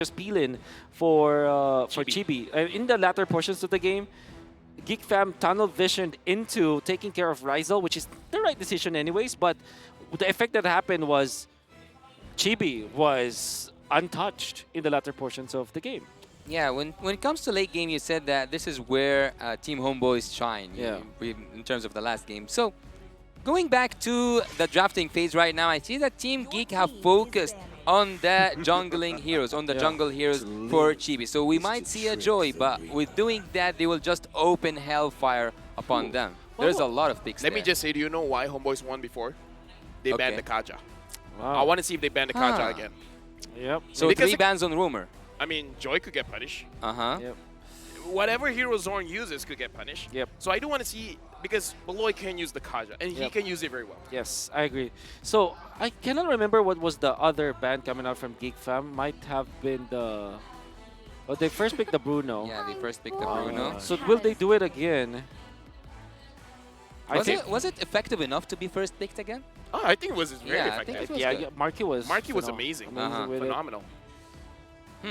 just peeling for Chibi. In the latter portions of the game, Geek Fam tunnel visioned into taking care of Rizal, which is the right decision anyways, but the effect that happened was Chibi was untouched in the latter portions of the game. Yeah, when it comes to late game, you said that this is where Team Homeboys shine. Yeah. In terms of the last game. So, going back to the drafting phase right now, I see that Team Geek have focused on the jungling heroes, on the jungle heroes for Chibi. So we might see a Joy, but with doing that, they will just open hellfire upon them. There's a lot of picks Let there. me just say, do you know why Homeboys won before? They banned the Kaja. Wow. I want to see if they ban the Kaja again. Yep. So Because 3 bans on Rumor. I mean, Joy could get punished. Uh-huh. Yep. Whatever hero Zorn uses could get punished. Yep. So I do want to see, because Beloy can use the Kaja, and he can use it very well. Yes, I agree. So I cannot remember what was the other band coming out from Geek Fam. Might have been the. Oh, they first picked the Bruno. Yeah, they first picked the Bruno. So will they do it again? Was it effective enough to be first picked again? Oh, I think it was very Yeah, I think effective. it was Yeah, good. yeah, Marky was. Marky was amazing. with it. Phenomenal. Hmm.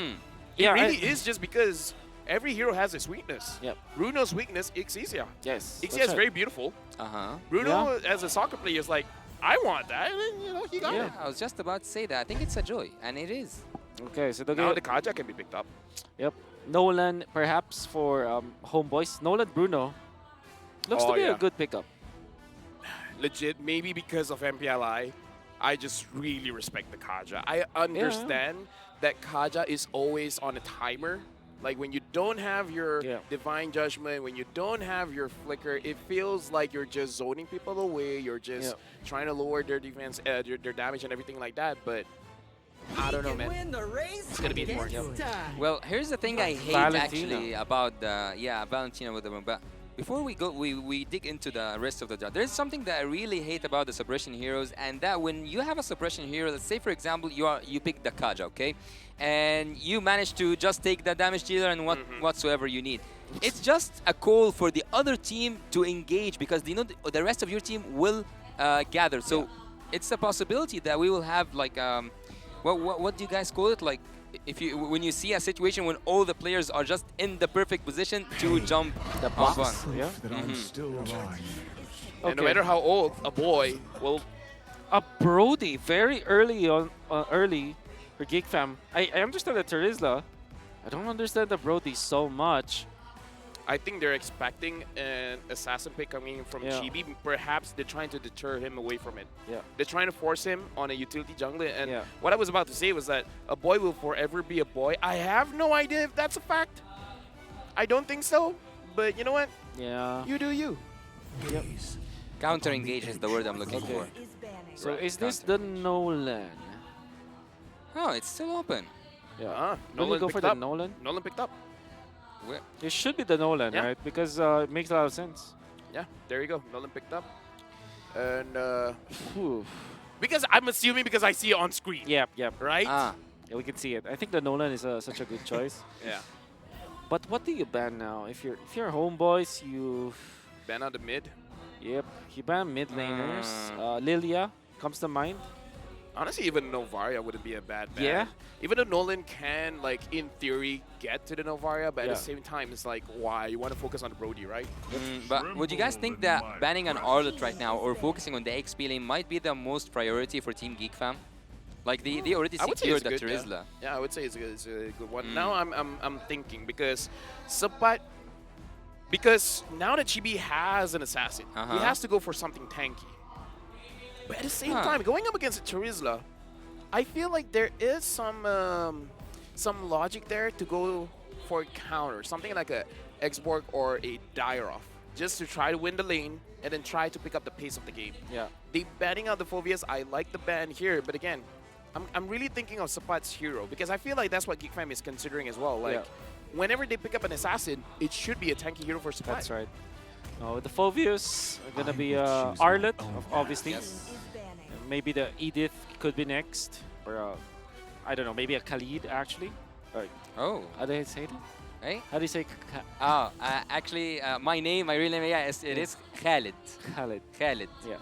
It Yeah, really is just because every hero has its weakness. Yep. Bruno's weakness, Ixisia. Yes. Ixisia that's is right. very beautiful. Uh-huh. Bruno, as a soccer player, is like, I want that. And then, he got it. I was just about to say that. I think it's a Joy, and it is. Okay, so Now the Kaja can be picked up. Yep. Nolan, perhaps for Homeboys. Nolan Bruno looks to Oh, be a yeah. good pickup. Legit, maybe because of MPLI, I just really respect the Kaja. I understand that Kaja is always on a timer. Like when you don't have your Divine Judgment, when you don't have your Flicker, it feels like you're just zoning people away. You're just trying to lower their defense, their damage and everything like that. But I don't know, man. It's gonna be important. Well, here's the thing I hate Valentina. actually about the Valentina with the but before we go we dig into the rest of the draft, there's something that I really hate about the suppression heroes, and that when you have a suppression hero, let's say for example you pick the Kaja, okay, and you manage to just take the damage dealer and whatsoever you need. It's just a call for the other team to engage because they know the rest of your team will gather. So it's a possibility that we will have like what do you guys call it? Like when you see a situation when all the players are just in the perfect position to jump The on box. one. Yeah. And no matter how old a boy will. Brody, very early early for Geek Fam. I understand the Terizla. I don't understand the Brody so much. I think they're expecting an assassin pick coming from Chibi. Perhaps they're trying to deter him away from it. Yeah. They're trying to force him on a utility jungler. And what I was about to say was that a boy will forever be a boy. I have no idea if that's a fact. I don't think so. But you know what? Yeah. You do you. Yep. Counter engage is the word I'm looking for. So is this the Nolan? Oh, it's still open. Yeah. Will Nolan you go picked for the up. Nolan? Nolan picked up. Where? It should be the Nolan, Yeah. right? Because it makes a lot of sense. Yeah, there you go. Nolan picked up. And Whew. because I'm assuming because I see it on screen. Yep, yep. Right? Ah, Yeah, we can see it. I think the Nolan is such a good choice. Yeah. But what do you ban now? If you're Homeboys, you Ban out the mid. you ban mid laners. Lilia comes to mind. Honestly, even Novaria wouldn't be a bad ban. Yeah. Even though Nolan can, like, in theory, get to the Novaria, but at the same time, it's like, why? You want to focus on the Brody, right? but would you guys think that banning an Arlet right now or focusing on the XP lane might be the most priority for Team Geek Fam? Like they already I would say secured it's the good, Terizla. Yeah, I would say it's a good one. Now I'm thinking because now that Chibi has an assassin, he has to go for something tanky. But at the same time, going up against a Terizla, I feel like there is some logic there to go for a counter, something like a Xborg or a Dairoff, just to try to win the lane and then try to pick up the pace of the game. Yeah. They banning out the Phobias, I like the ban here, but again, I'm really thinking of Sapat's hero because I feel like that's what Geek Fam is considering as well. Like, whenever they pick up an assassin, it should be a tanky hero for Sapat. That's right. The Phobius are gonna be Arlet, obviously. Maybe the Edith could be next, or I don't know, maybe a Khalid actually. Oh, How do I say that? hey? How do you say Oh, actually, my real name, it is Khalid. Khalid? Khalid. Yeah.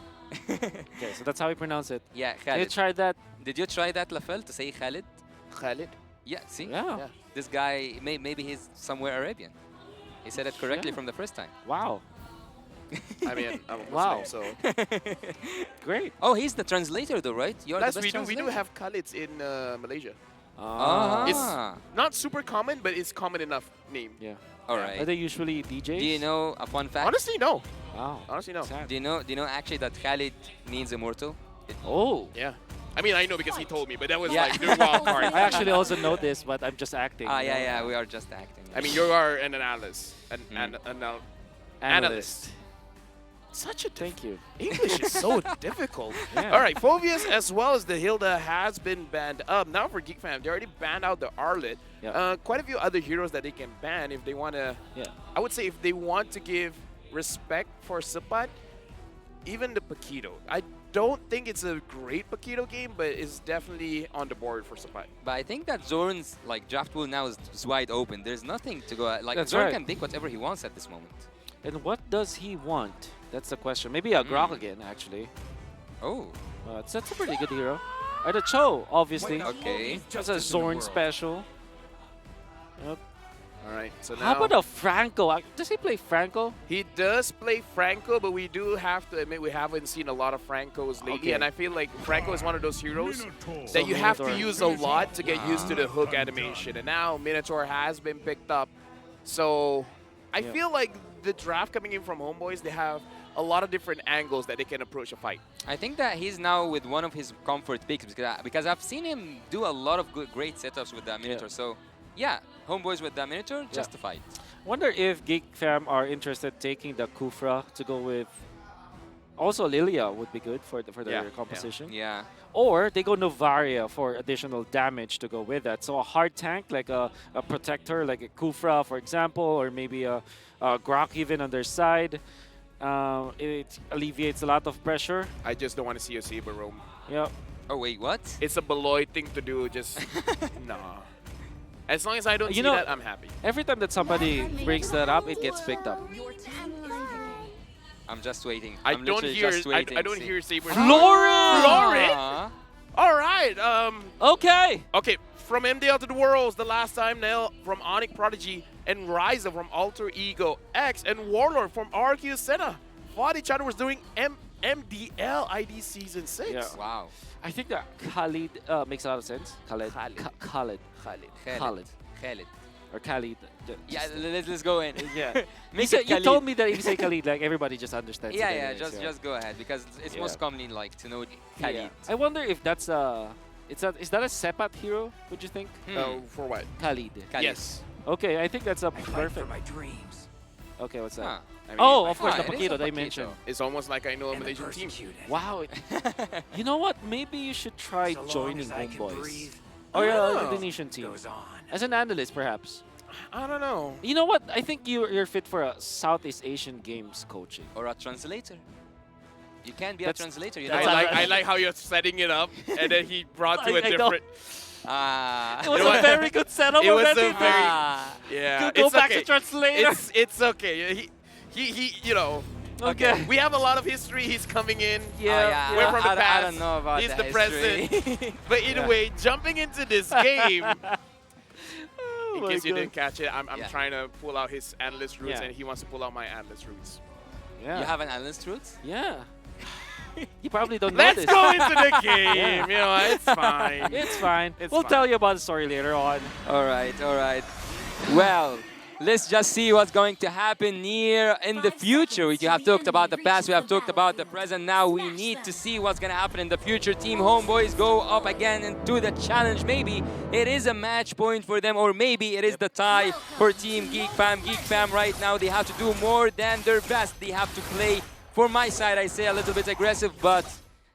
Okay, so that's how we pronounce it. Yeah, Can you Khalid. try that? Did you try that, Lafel, to say Khalid? Khalid? Yeah, see? Yeah. Yeah. This guy, maybe he's somewhere Arabian. He said it correctly Yeah. from the first time. Wow. I mean, I'm a Wow. Muslim, so Great. Oh, he's the translator though, right? You're plus the best we do translator. have Khalid in Malaysia. It's Ah. not super common, but it's common enough name. Yeah. All Are right. they usually DJs? Do you know a fun fact? Honestly, no. Wow. Honestly, no. Sad. Do you know actually that Khalid means immortal? Oh. Yeah. I mean, I know because he told me, but that was Yeah. like during wild card. I actually also know this, but I'm just acting. Ah, you yeah, know. yeah. We are just acting. I mean, you are an analyst. Analyst. Such a Thank you. English is so difficult. Yeah. All right, Phobius as well as the Hilda has been banned up. Now for Geek Fam, they already banned out the Arlet. Yeah. Quite a few other heroes that they can ban if they want to. Yeah. I would say if they want to give respect for Sapat, even the Paquito. I don't think it's a great Paquito game, but it's definitely on the board for Sapat. But I think that Zorn's like draft pool now is wide open. There's nothing to go at. Like That's Zorn right. can pick whatever he wants at this moment. And what does he want? That's the question. Maybe a Grok again, actually. Oh, That's a pretty good hero. Or the Cho, obviously. okay. That's a Zorn special. Yep. All right, so now How about a Franco? Does he play Franco? he does play Franco, but we do have to admit we haven't seen a lot of Francos lately, Okay. and I feel like Franco is one of those heroes So that you have to Minotaur. use a lot to get used to the hook animation, and now Minotaur has been picked up. So I Yeah. feel like the draft coming in from Homeboys, they have a lot of different angles that they can approach a fight. I think that he's now with one of his comfort picks because I've seen him do a lot of great setups with that Minotaur. So, yeah, homeboys with that Minotaur, justified. Wonder if Geek Fam are interested taking the Kufra to go with. Also, Lilia would be good for their Yeah, yeah. composition. Yeah. Or they go Novaria for additional damage to go with that. So a hard tank like a protector, like a Kufra, for example, or maybe a Grok even on their side. It alleviates a lot of pressure. I just don't want to see a Saber roam. Yeah. Oh, wait, what? It's a Beloit thing to do, just nah. As long as I don't You see know- that, I'm happy. Every time that somebody brings that up, it gets picked up. I'm just waiting. I I'm don't literally hear just waiting. I don't See. hear Saber. Florin! Florin? Aw. All right. Okay. Okay, from MDL to the Worlds, the last time Nell from Onyx Prodigy and Ryza from Alter Ego X and Warlord from RQ Senna fought each other was doing MDL ID Season 6. Yeah. Wow. I think that Khalid makes a lot of sense. Khalid. Khalid. Khalid. Khalid. Khalid. Or Khalid. Yeah, let's go in. Yeah. Make you it you Khalid. told me that if you say Khalid, like everybody just understands. Yeah, it yeah, anyways, just go ahead because it's Yeah. most commonly like to know Yeah. Khalid. I wonder if that's is that a Sepat hero? Would you think? For what? Khalid. Khalid. Yes. Okay, I think that's a perfect. Okay, what's that? Huh. I mean, Oh, of course, Ah, the it is a Paquito they Paquito. mentioned. it's almost like I know a Malaysian team. Wow. You know what? Maybe you should try joining Homeboys. Or Oh. the Indonesian team. As an analyst, perhaps. I don't know. You know what? I think you're fit for a Southeast Asian Games coaching. Or a translator. You can be That's- a translator. You that's know. a- I like how you're setting it up, and then he brought to a I know. different. Ah. It was know a what? very good setup It was already. a very- Ah. Yeah, Go it's back okay. to translator. It's okay. He, you know. Okay. We have a lot of history. He's coming in. Yeah. We're from the I past. don't know about He's that the history. president. But either Yeah. way, jumping into this game, Oh in my case you God. didn't catch it, I'm Yeah. trying to pull out his analyst roots, Yeah. and he wants to pull out my analyst roots. Yeah. You have an analyst roots? Yeah. You probably don't know Let's this. go into the game. Yeah. You know, it's fine. It's fine. It's We'll fine. tell you about the story later on. All right, all right. Well, let's just see what's going to happen near in the future. We have talked about the past, we have talked about the present. Now we need to see what's going to happen in the future. Team Homeboys go up again into the challenge. Maybe it is a match point for them, or maybe it is the tie for Team Geek Fam. Geek Fam right now, they have to do more than their best. They have to play, for my side, I say a little bit aggressive, but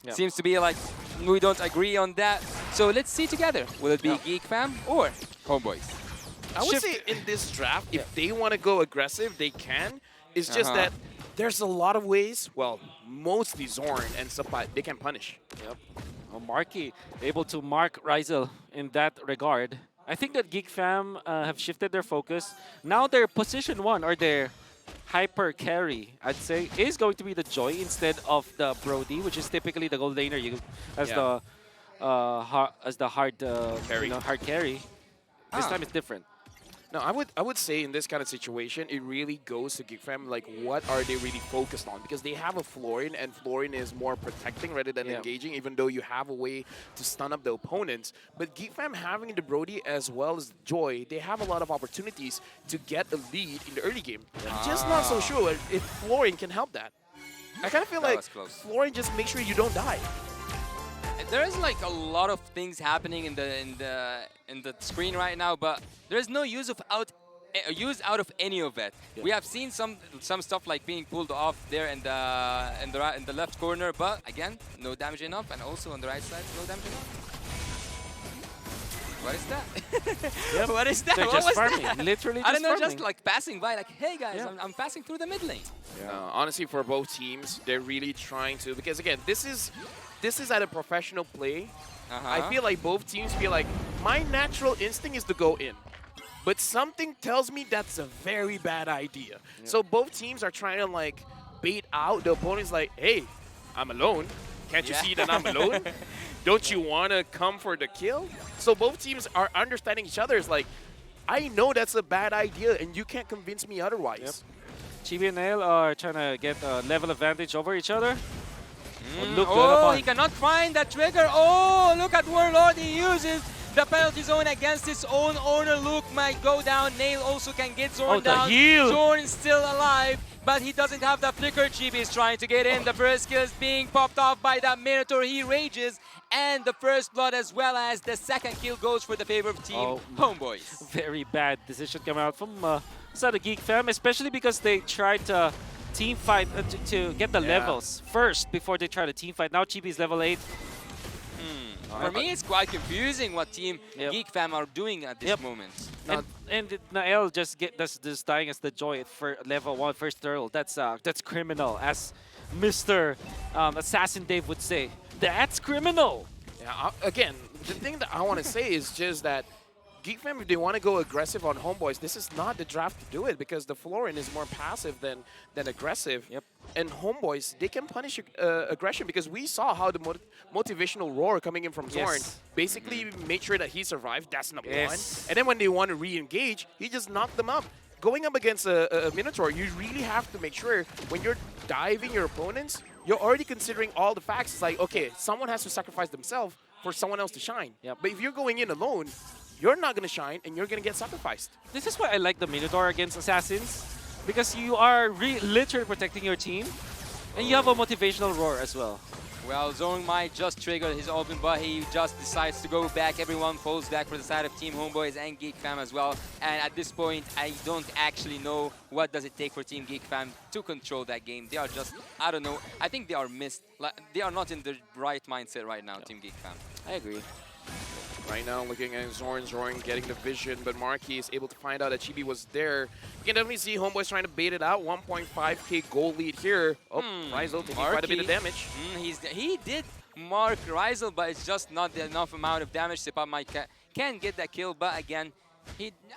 Yeah. seems to be like we don't agree on that. So let's see together. Will it be Yeah. Geek Fam or Homeboys? I would say in this draft, if they want to go aggressive, they can. It's just that there's a lot of ways, well, mostly Zorn and Sapat, they can punish. Yep. Well, Marky able to mark Rizel in that regard. I think that Geek Fam have shifted their focus. Now their position one, or their hyper carry, I'd say, is going to be the Joy instead of the Brody, which is typically the gold laner you as Yeah. the hard Carry. hard carry. This Ah. time it's different. No, I would say in this kind of situation, it really goes to GeekFam, like what are they really focused on? Because they have a Florian, and Florian is more protecting rather than Yeah. engaging, even though you have a way to stun up the opponents. But GeekFam having the Brody as well as Joy, they have a lot of opportunities to get a lead in the early game. I'm just not so sure if Florian can help that. I kind of feel That like was close. Florian just make sure you don't die. There's like a lot of things happening in the screen right now, but there's no use out of any of it. Yeah. We have seen some stuff like being pulled off there in the left corner, but again, no damage enough, and also on the right side, no damage enough. What is that? Yep. What is that? They're What just was farming. that? Literally I just don't know, farming. just like passing by, like, hey guys, Yeah. I'm passing through the mid lane. Honestly, for both teams, they're really trying to, because again, this is at a professional play. I feel like both teams feel like my natural instinct is to go in, but something tells me that's a very bad idea. So both teams are trying to like bait out the opponents. Like, hey, I'm alone. Can't you Yeah. see that I'm alone? Don't you want to come for the kill? So both teams are understanding each other. It's like, I know that's a bad idea, and you can't convince me otherwise. Chibi and Nail are trying to get a level advantage over each other. Look good Oh, upon- he cannot find that trigger. Oh, look at Warlord. He uses the penalty zone against his own owner. Luke might go down. Nail also can get Zorn Oh, the down. heal. Zorn is still alive, but he doesn't have the flicker. Chibi is trying to get in. The first kill is being popped off by that Minotaur. He rages. And the first blood as well as the second kill goes for the favorite team, Oh. Homeboys. Very bad decision coming out from side of Geek Fam, especially because they tried to team fight to get the Yeah. levels first before they try to team fight. Now Chibi's level 8. For me, it's quite confusing what team Yep. Geek Fam are doing at this Yep. moment. And Nael just just dying as the Joy for level 1 first turtle. That's criminal, as Mr. Assassin Dave would say. That's criminal. Yeah, again, the thing that I want to say is just that GeekFam, if they want to go aggressive on Homeboys, this is not the draft to do it because the Florian is more passive than aggressive. Yep. And Homeboys, they can punish aggression because we saw how the motivational roar coming in from Zorn Yes. basically made sure that he survived. That's number Yes. one. And then when they want to re-engage, he just knocked them up. Going up against a Minotaur, you really have to make sure when you're diving your opponents, you're already considering all the facts. It's like, okay, someone has to sacrifice themselves for someone else to shine. Yep. But if you're going in alone, you're not going to shine and you're going to get sacrificed. This is why I like the Minotaur against Assassins, because you are literally protecting your team, and you have a motivational roar as well. Well, Zorn might just trigger his open, but he just decides to go back. Everyone falls back for the side of Team Homeboys and Geek Fam as well. And at this point, I don't actually know what does it take for Team Geek Fam to control that game. They are just, I don't know. I think they are missed. Like, they are not in the right mindset right now, Team Geek Fam. I agree. Right now, looking at Zorn getting the vision, but Marquis is able to find out that Chibi was there. You can definitely see Homeboys trying to bait it out. 1.5k goal lead here. Oh, Rizal taking quite a bit of Marquis. damage. He did mark Rizal, but it's just not enough amount of damage. Sepa might can get that kill, but again,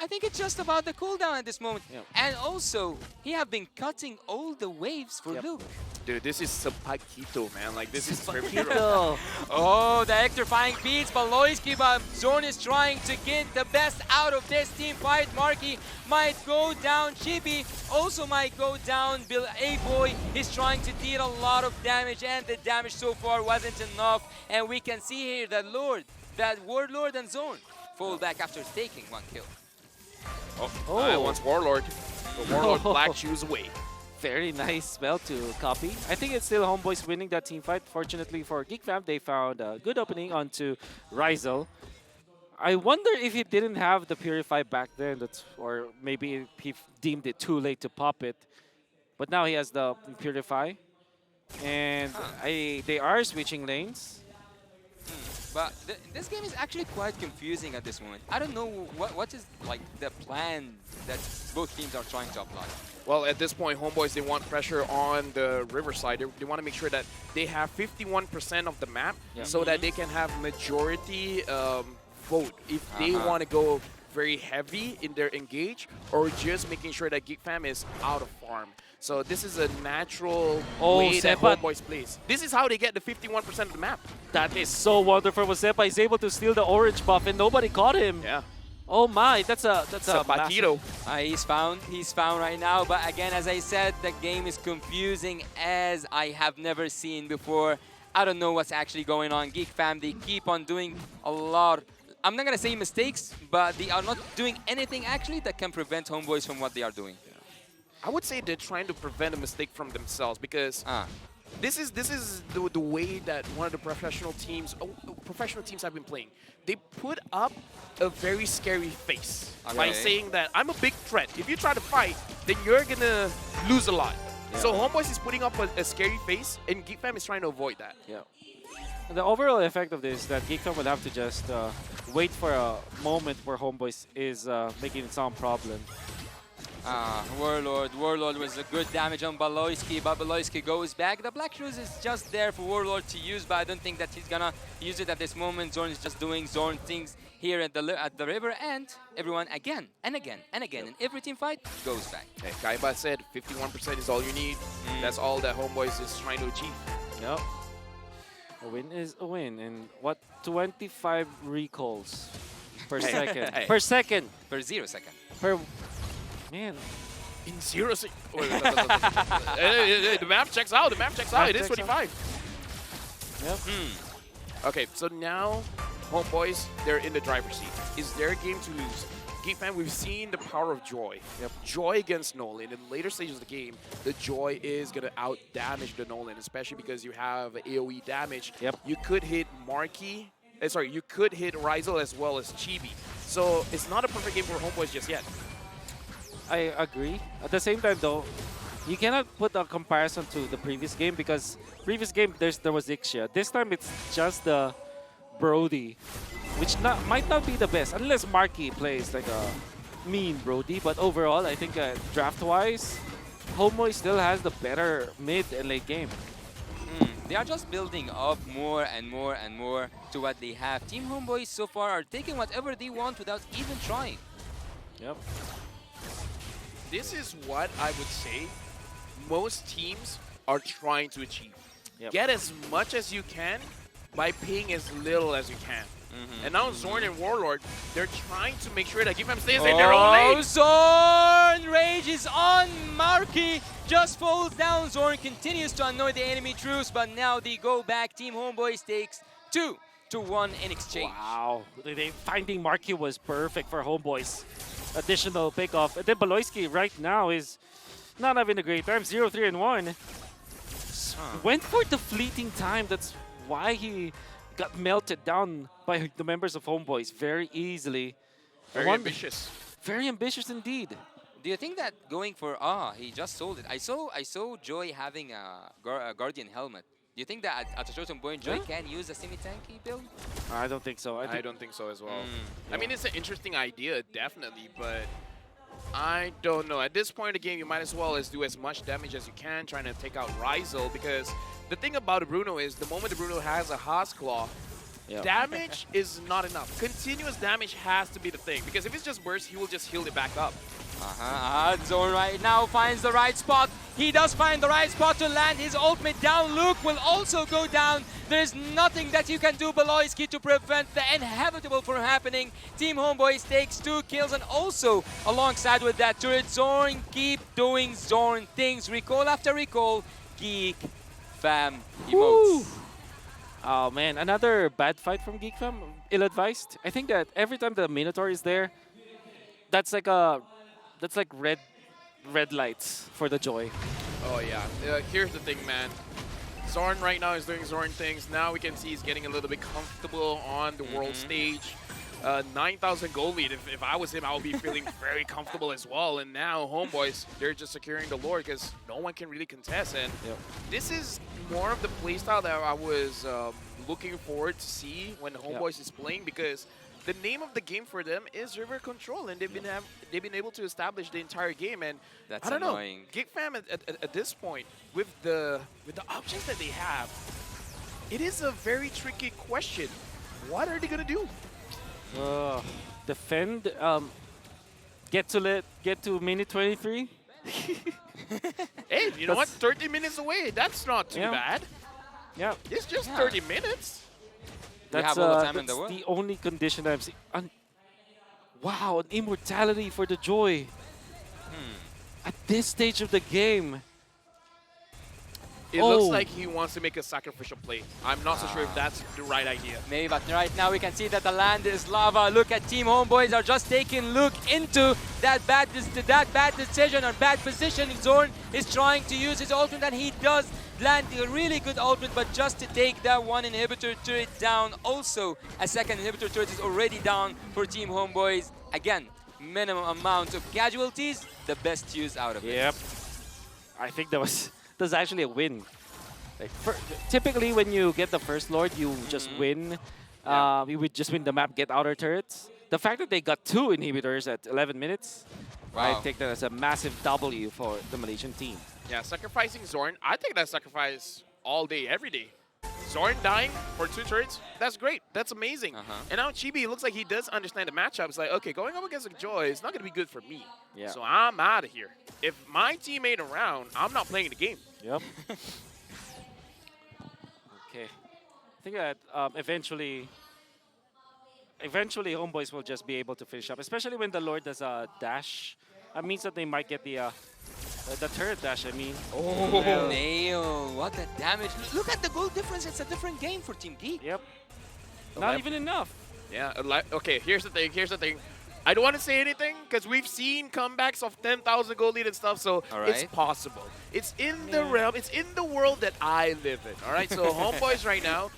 I think it's just about the cooldown at this moment. Yep. And also, he have been cutting all the waves for Yep. Luke. Dude, this is Sapakito, man. Like, this is very Hero. Oh, the electrifying beats, but Loiski, but Zorn is trying to get the best out of this team fight. Marky might go down. Chibi also might go down. Bill A-Boy is trying to deal a lot of damage, and the damage so far wasn't enough. And we can see here that Warlord and Zorn fall back after taking one kill. I wants Warlord. The Warlord black shoes away. Very nice spell to copy. I think it's still Homeboys winning that team fight. Fortunately for Geek Fam, they found a good opening onto Rizal. I wonder if he didn't have the Purify back then, or maybe he deemed it too late to pop it. But now he has the Purify. And they are switching lanes. But this game is actually quite confusing at this moment. I don't know what is like the plan that both teams are trying to apply. Well, at this point, Homeboys, they want pressure on the riverside. They want to make sure that they have 51% of the map so that they can have majority vote if they want to go very heavy in their engage or just making sure that Geek Fam is out of farm. So this is a natural way that Sepa. Homeboys plays. This is how they get the 51% of the map. That is so wonderful. Sepa is able to steal the orange buff and nobody caught him. Yeah. Oh my, that's a massive. Zapatito. He's found right now. But again, as I said, the game is confusing as I have never seen before. I don't know what's actually going on. Geek fam, they keep on doing a lot. I'm not gonna say mistakes, but they are not doing anything actually that can prevent Homeboys from what they are doing. I would say they're trying to prevent a mistake from themselves because Ah, this is the way that one of the professional teams have been playing. They put up a very scary face by Okay. saying that I'm a big threat. If you try to fight, then you're gonna lose a lot. So Homeboys is putting up a scary face, and Geek Fam is trying to avoid that. Yeah. The overall effect of this is that GEEK will have to just wait for a moment where Homeboys is making some problem. Warlord was a good damage on Baloyski, but Baloyski goes back. The Black Shoes is just there for Warlord to use, but I don't think that he's gonna use it at this moment. Zorn is just doing Zorn things here at the river, and everyone again and again and again in every team fight goes back. Hey, Kaiba said 51% is all you need. That's all that Homeboys is trying to achieve. Yep. A win is a win, and what 25 recalls per second. hey. Per second. For 0 second. Per man. In 0 sec. The map checks out. The map checks out. It is 25. Yep. Okay, so now Homeboys, they're in the driver's seat. Is their game to lose? Geek Fan, we've seen the power of Joy. Yep. Joy against Nolan. In later stages of the game, the Joy is going to out-damage the Nolan, especially because you have AoE damage. Yep. You could hit Marky. You could hit Rizel as well as Chibi. So it's not a perfect game for Homeboys just yet. I agree. At the same time, though, you cannot put a comparison to the previous game because previous game there was Ixia. This time it's just the Brody, which might not be the best unless Marky plays like a mean Brody. But overall, I think draft-wise, Homeboy still has the better mid and late game. They are just building up more and more and more to what they have. Team Homeboys so far are taking whatever they want without even trying. Yep. This is what I would say most teams are trying to achieve. Yep. Get as much as you can by paying as little as you can. And now Zorn and Warlord, they're trying to make sure that Geek Fam stays in their own lane. Zorn rages on Marky, just falls down. Zorn continues to annoy the enemy troops, but now they go back. Team Homeboys takes 2-1 in exchange. Wow. Finding Marky was perfect for Homeboys. Additional pickoff. And then Baloyski right now is not having a great time. 0-3-1. Went for the fleeting time. That's why he got melted down by the members of Homeboys very easily. Very ambitious. Very ambitious indeed. Do you think that going for he just sold it? I saw Joy having a Guardian helmet. Do you think that at a certain point Joy can use a semi-tanky build? I don't think so. I don't think so as well. I mean, it's an interesting idea, definitely, but I don't know. At this point in the game, you might as well do as much damage as you can, trying to take out Rizel, because the thing about the Bruno is the moment the Bruno has a Haas Claw, damage is not enough. Continuous damage has to be the thing, because if it's just burst, he will just heal it back up. Zorn right now finds the right spot. He does find the right spot to land his ultimate down. Luke will also go down. There's nothing that you can do, Baloyski, to prevent the inevitable from happening. Team Homeboys takes 2 kills, and also alongside with that turret, Zorn keep doing Zorn things. Recall after recall, Geek Fam emotes. Oh man, another bad fight from Geek Fam. Ill-advised. I think that every time the Minotaur is there, that's like red lights for the Joy. Oh yeah, here's the thing, man. Zorn right now is doing Zorn things. Now we can see he's getting a little bit comfortable on the world stage. 9,000 gold lead. If I was him, I would be feeling very comfortable as well. And now Homeboys, they're just securing the Lord because no one can really contest. And this is more of the playstyle that I was looking forward to see when Homeboys is playing, because the name of the game for them is River Control, and they've been able to establish the entire game. And That's I don't annoying. know, Geek Fam at this point, with the options that they have, it is a very tricky question. What are they gonna do? Defend. Get to minute 23. Hey, you know what? 30 minutes away. That's not too bad. Yeah. It's just 30 minutes. We have all the time in the that's world. the only condition I've seen. Wow, an immortality for the Joy. At this stage of the game. It Oh. looks like he wants to make a sacrificial play. I'm not so sure if that's the right idea. Maybe, but right now we can see that the land is lava. Look at Team Homeboys are just taking a look into that bad decision or bad position. Zorn is trying to use his ultimate, and he does land a really good ultimate, but just to take that one inhibitor turret down. Also, a second inhibitor turret is already down for Team Homeboys. Again, minimum amount of casualties, the best use out of it. Yep. I think that's actually a win. Like typically, when you get the first Lord, you just win. You would just win the map, get outer turrets. The fact that they got 2 inhibitors at 11 minutes, I Wow. take that as a massive W for the Malaysian team. Yeah, sacrificing Zorn, I think that's sacrifice all day, every day. Zorn dying for 2 turrets, that's great. That's amazing. And now Chibi looks like he does understand the matchup. It's like, okay, going up against a Joy is not going to be good for me. Yeah. So I'm out of here. If my team ain't around, I'm not playing the game. Yep. Okay. I think that eventually Homeboys will just be able to finish up, especially when the Lord does a dash. That means that they might get the turret dash, I mean. Oh, Nail, what a damage. Look at the goal difference. It's a different game for Team GEEK. Yep. Not even enough. Yeah, okay, here's the thing. I don't want to say anything because we've seen comebacks of 10,000 goal lead and stuff, so it's possible. It's in the realm, it's in the world that I live in, all right? So Homeboys right now,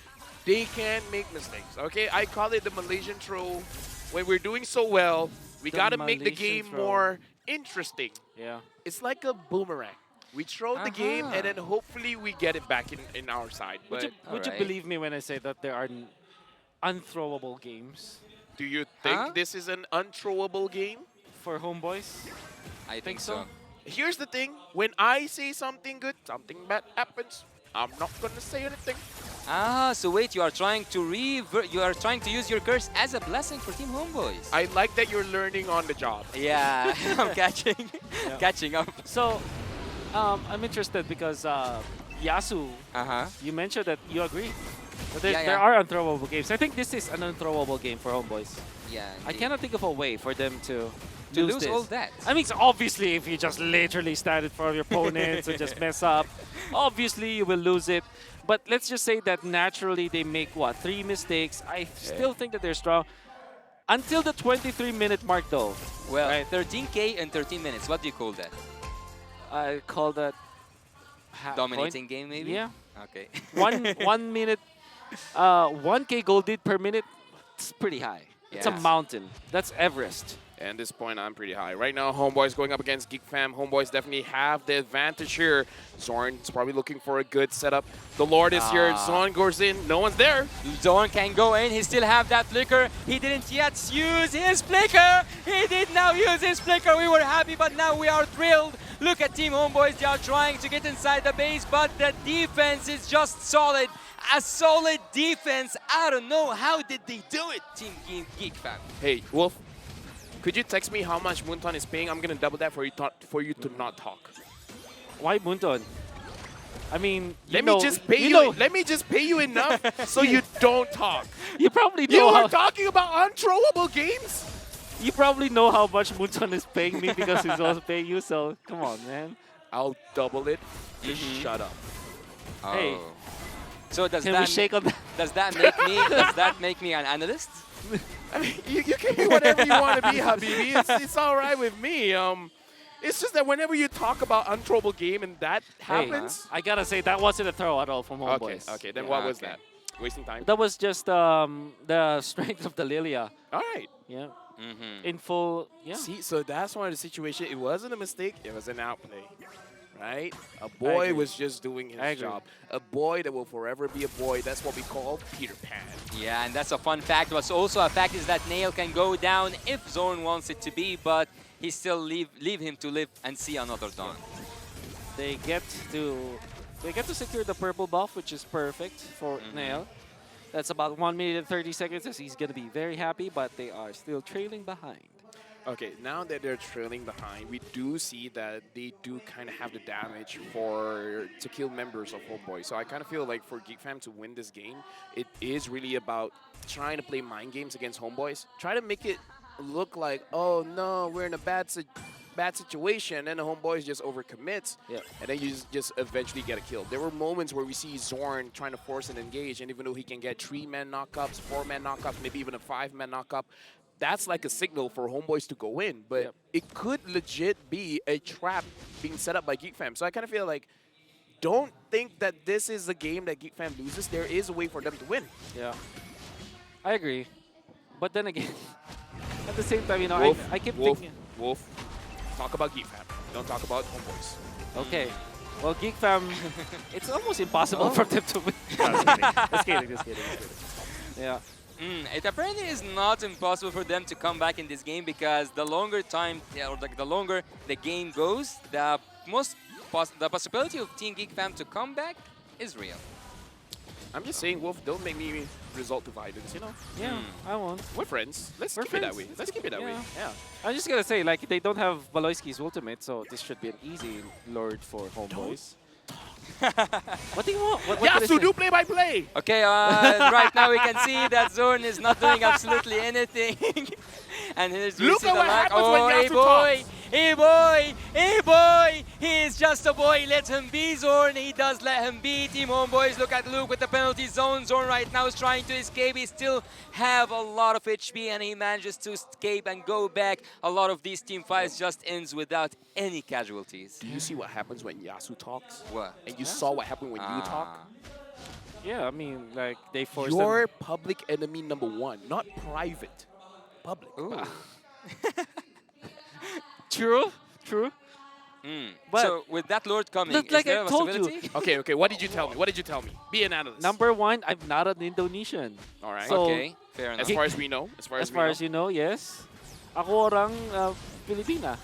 they can make mistakes, okay? I call it the Malaysian throw. When we're doing so well, we got to make the Malaysian game throw. more interesting. Yeah. It's like a boomerang. We throw the game and then hopefully we get it back in our side. But Would you believe me when I say that there are unthrowable games do you think this is an unthrowable game? for Homeboys? I think so. Here's the thing, when I say something good, something bad happens. I'm not gonna say anything. So wait, you are trying to use your curse as a blessing for Team Homeboys. I like that you're learning on the job. Yeah, I'm catching up. So, I'm interested because Yasu, you mentioned that you agree. But there are unthrowable games. I think this is an unthrowable game for Homeboys. Yeah, I cannot think of a way for them to lose this. all that. I mean, obviously, if you just literally stand in front of your opponents and just mess up, obviously you will lose it. But let's just say that naturally they make, 3 mistakes. I still think that they're strong. Until the 23-minute mark, though. Well, 13K in 13 minutes. What do you call that? I call that... Dominating game, maybe? Yeah. Okay. 1 minute, 1K gold lead per minute, it's pretty high. It's a Yes. mountain. That's Everest. And this point, I'm pretty high. Right now, Homeboys going up against GEEK Fam. Homeboys definitely have the advantage here. Zorn's probably looking for a good setup. The Lord is here. Zorn goes in. No one's there. Zorn can go in. He still have that flicker. He didn't yet use his flicker. He did now use his flicker. We were happy, but now we are thrilled. Look at Team Homeboys. They are trying to get inside the base, but the defense is just solid. A solid defense. I don't know. How did they do it, Team GEEK Fam? Hey, Wolf, could you text me how much Moonton is paying? I'm going to double that for you to not talk. Why Munton? I mean, Let me just pay you. Let me just pay you enough so you don't talk. You probably You know are how, talking about unthrowable games? you probably know how much Munton is paying me because he's also paying you. So come on, man. I'll double it. Just shut up. Oh. Hey. So does Can we that shake on that? does that make me an analyst? I mean, you can be whatever you want to be, Habibi. It's all right with me. It's just that whenever you talk about unthrowable game and that happens. I gotta say that wasn't a throw at all from Homeboys. Okay. Then Yeah, what was okay. that? Wasting time. That was just the strength of the Lilia. All right. Yeah. In full. Yeah. See, so that's one of the situation. It wasn't a mistake. It was an outplay. Right? A boy agree. was just doing I his agree. job. A boy that will forever be a boy. That's what we call Peter Pan. Yeah, and that's a fun fact. What's also a fact is that Nail can go down if Zorn wants it to be, but he still leave him to live and see another dawn. They get to secure the purple buff, which is perfect for Nail. That's about 1 minute and 30 seconds, as he's gonna be very happy, but they are still trailing behind. Okay, now that they're trailing behind, we do see that they do kind of have the damage to kill members of Homeboy. So I kind of feel like for GEEK Fam to win this game, it is really about trying to play mind games against Homeboys. Try to make it look like, oh no, we're in a bad situation, and the homeboys just overcommits, Yeah. and then you just eventually get a kill. There were moments where we see Zorn trying to force an engage, and even though he can get 3-man knockups, 4-man knockups, maybe even a 5-man knockup, that's like a signal for homeboys to go in. But Yep. it could legit be a trap being set up by Geek Fam. So I kind of feel like, don't think that this is a game that Geek Fam loses. There is a way for them to win. Yeah. I agree. But then again, at the same time, you know, Wolf, I keep Wolf, thinking. Wolf, talk about Geek Fam. Don't talk about homeboys. Okay. Well, Geek Fam, it's almost impossible Oh. for them to win. Just kidding. Yeah. It apparently is not impossible for them to come back in this game because the longer time, or the longer the game goes, the possibility of Team Geek Fam to come back is real. I'm just saying, Wolf, don't make me result to violence, you know? Yeah, I won't. We're friends. Let's We're keep it that friends. way. Let's keep it that way. Yeah. I'm just gonna say, like, they don't have Baloyski's ultimate, so this should be an easy lord for homeboys. What do you want? What Yeah, did I so say? do play-by-play. Okay, right now we can see that Zorn is not doing absolutely anything. And here's Look at what happens when hey Yasu boy, talks. hey boy, hey boy. He is just a boy. Let him be, Zorn. He does let him be. Team Homeboys, look at Luke with the penalty zone. Zorn right now is trying to escape. He still have a lot of HP and he manages to escape and go back. A lot of these team fights just ends without any casualties. Do you see what happens when Yasu talks? What? And you saw what happened when you talk? Yeah, I mean, like, they forced You're them. public enemy #1, not private. Public. Ooh. True. But So with that Lord coming, But is like there I a told you- possibility? Okay, what did you tell me? What did you tell me? Be an analyst. #1, I'm not an Indonesian. All right. So- Okay, fair enough. as far as we know. As far As as, far we as know. you know, yes. Ako orang Pilipina.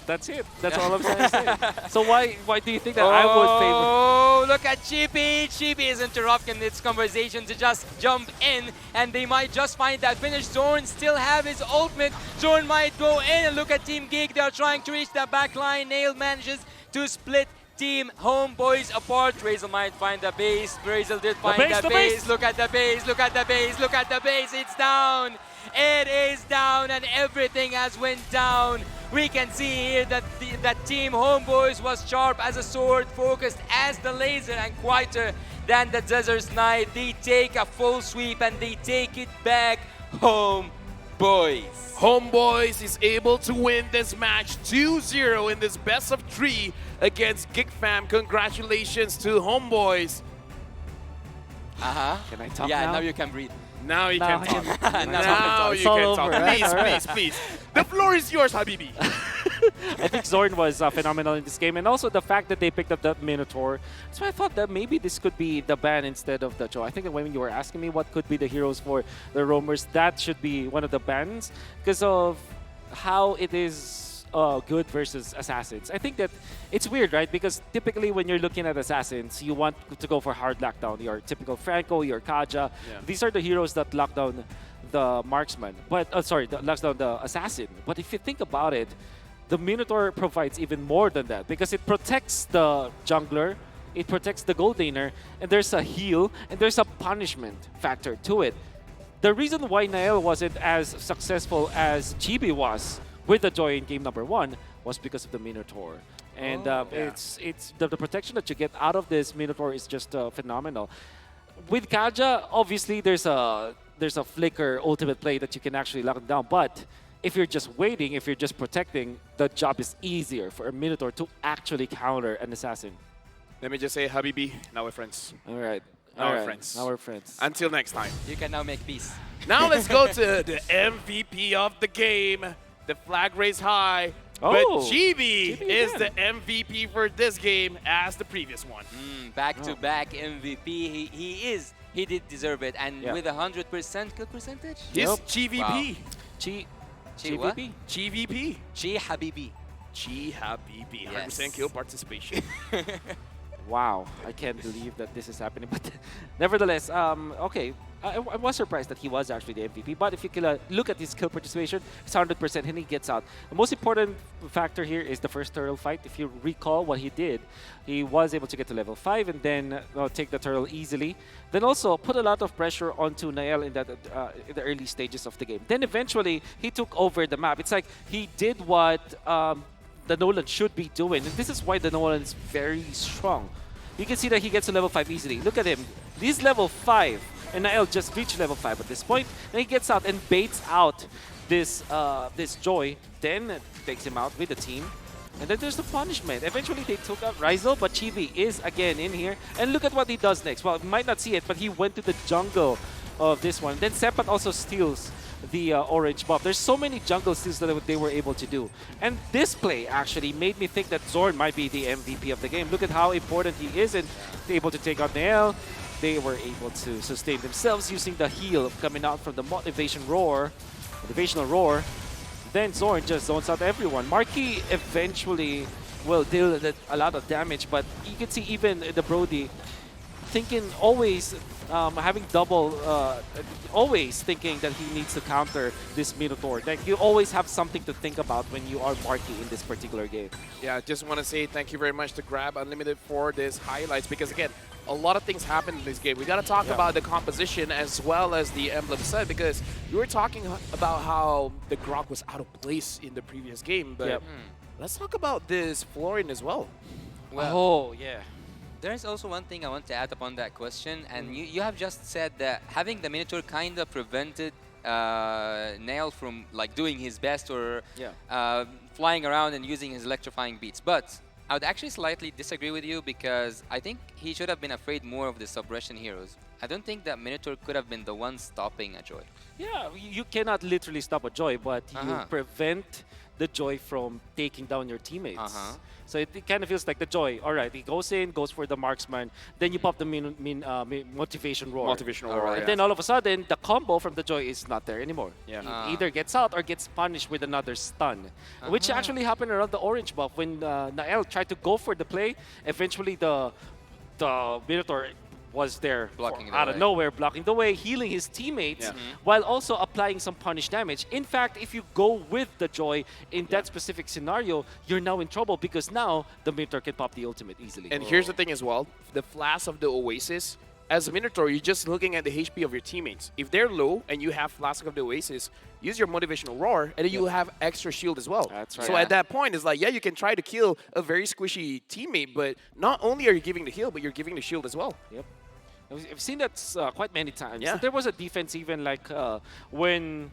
That's it. That's all I'm trying to say. So why do you think that I would favor? Oh, look at Chippy. Chippy is interrupting this conversation to just jump in, and they might just find that finish. Zorn still have his ultimate. Zorn might go in, and look at Team Geek. They're trying to reach the back line. Nail manages to split Team Homeboys apart. Razel might find the base. Razel did find base, the the base. base. Look at the base. Look at the base. Look at the base. It's down. It is down, and everything has went down. We can see here that that Team Homeboys was sharp as a sword, focused as the laser, and quieter than the Desert Knight. They take a full sweep and they take it back home, boys. Homeboys is able to win this match 2-0 in this best of 3 against Geek Fam. Congratulations to Homeboys. Can I talk Yeah, now? now you can breathe. Now you Now can I talk. can- Now It's you all can over, talk. right? Please, All right. please. The floor is yours, Habibi. I think Zorn was phenomenal in this game, and also the fact that they picked up that Minotaur. So I thought that maybe this could be the ban instead of the Joe. I think that when you were asking me what could be the heroes for the roamers, that should be one of the bans because of how it is good versus assassins. I think that it's weird, right? Because typically when you're looking at assassins, you want to go for hard lockdown. Your typical Franco, your Kaja. Yeah. These are the heroes that lock down the marksman, but locks down the assassin. But if you think about it, the Minotaur provides even more than that because it protects the jungler, it protects the gold laner, and there's a heal and there's a punishment factor to it. The reason why Nael wasn't as successful as GB was with the Joy in game #1 was because of the Minotaur. And yeah. it's the protection that you get out of this Minotaur is just phenomenal. With Kaja, obviously there's a flicker ultimate play that you can actually lock it down, but if you're just waiting, if you're just protecting, the job is easier for a Minotaur to actually counter an assassin. Let me just say, Habibi, now we're friends. All right. Now All we're right. friends. Now we're friends. Until next time. You can now make peace. Now let's go to the MVP of the game. The flag raised high. Oh, But GB is again. the MVP for this game as the previous one. Back-to-back MVP. He did deserve it. And Yeah. with 100% kill percentage? His Yep. GVP. Chi what? GVP. GVP. Chi Habibi. G Habibi. 100% Yes. kill participation. Wow, I can't believe that this is happening. But nevertheless, okay. I was surprised that he was actually the MVP. But if you can look at his kill participation, it's 100%, and he gets out. The most important factor here is the first turtle fight. If you recall what he did, he was able to get to level 5 and then take the turtle easily. Then also put a lot of pressure onto Nael in the early stages of the game. Then eventually he took over the map. It's like he did what the Nolan should be doing, and this is why the Nolan is very strong. You can see that he gets to level 5 easily. Look at him. He's level 5, and Nael just reached level 5 at this point. And he gets out and baits out this Joy. Then takes him out with the team. And then there's the punishment. Eventually, they took out Rizal, but Chibi is again in here. And look at what he does next. Well, you might not see it, but he went to the jungle of this one. Then Sepat also steals the orange buff. There's so many jungle steals that they were able to do. And this play actually made me think that Zorn might be the MVP of the game. Look at how important he is and able to take out Nael. They were able to sustain themselves using the heal coming out from the motivational roar. Then Zorn just zones out everyone. Marquis eventually will deal a lot of damage, but you can see even the Brody thinking always having double, always thinking that he needs to counter this Minotaur. Like, you always have something to think about when you are Marky in this particular game. Yeah, just want to say thank you very much to Grab Unlimited for this highlights, because again, a lot of things happen in this game. We got to talk about the composition as well as the emblem set, because you were talking about how the Grok was out of place in the previous game, but let's talk about this Florian as well. Well, oh, yeah. there's also one thing I want to add upon that question, and you have just said that having the Minotaur kind of prevented Nail from like doing his best or flying around and using his electrifying beats. But I would actually slightly disagree with you, because I think he should have been afraid more of the suppression heroes. I don't think that Minotaur could have been the one stopping a Joy. Yeah, you cannot literally stop a Joy, but you prevent the Joy from taking down your teammates. So it kind of feels like the Joy. All right, he goes in, goes for the marksman. Then you pop the motivation roar. Motivational roar, And then all of a sudden, the combo from the Joy is not there anymore. Yeah. He either gets out or gets punished with another stun, which actually happened around the orange buff when Nael tried to go for the play. Eventually, the Minotaur was there out of nowhere, blocking the way, healing his teammates, while also applying some punish damage. In fact, if you go with the Joy in that specific scenario, you're now in trouble, because now the Minotaur can pop the ultimate easily. And here's the thing as well, the Flask of the Oasis, as a Minotaur, you're just looking at the HP of your teammates. If they're low and you have Flask of the Oasis, use your motivational roar, and then you have extra shield as well. That's right. So at that point, it's like, yeah, you can try to kill a very squishy teammate, but not only are you giving the heal, but you're giving the shield as well. Yep. I've seen that quite many times. Yeah. There was a defense even like when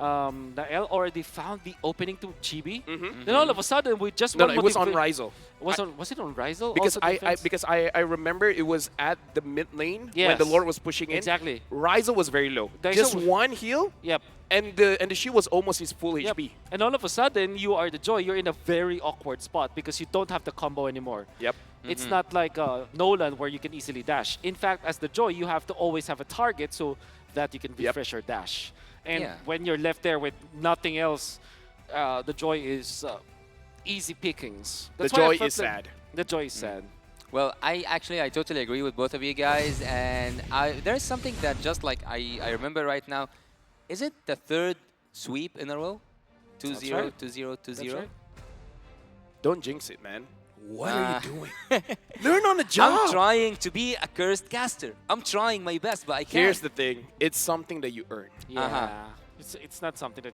Nael already found the opening to Chibi. Then all of a sudden, we just No, it was on Rizal. Was it on Rizal? Because also I remember it was at the mid lane when Yes. the Lord was pushing in. Exactly. Rizal was very low. Rizal Just was- one heal, Yep. and the shield was almost his full Yep. HP. And all of a sudden, you are the Joy. You're in a very awkward spot because you don't have the combo anymore. Yep. It's not like Nolan where you can easily dash. In fact, as the Joy, you have to always have a target so that you can refresh your dash. And when you're left there with nothing else, the Joy is easy pickings. The That's why I Joy felt is sad. The Joy is sad. Well, I totally agree with both of you guys, and there's something that just like I remember right now. Is it the third sweep in a row? 2-0, right. 2-0, 2-0. right. Don't jinx it, man. What are you doing? doing? Learn on the job. I'm trying to be a cursed caster. I'm trying my best, but I can't. Here's the thing. It's something that you earn. Yeah. It's not something that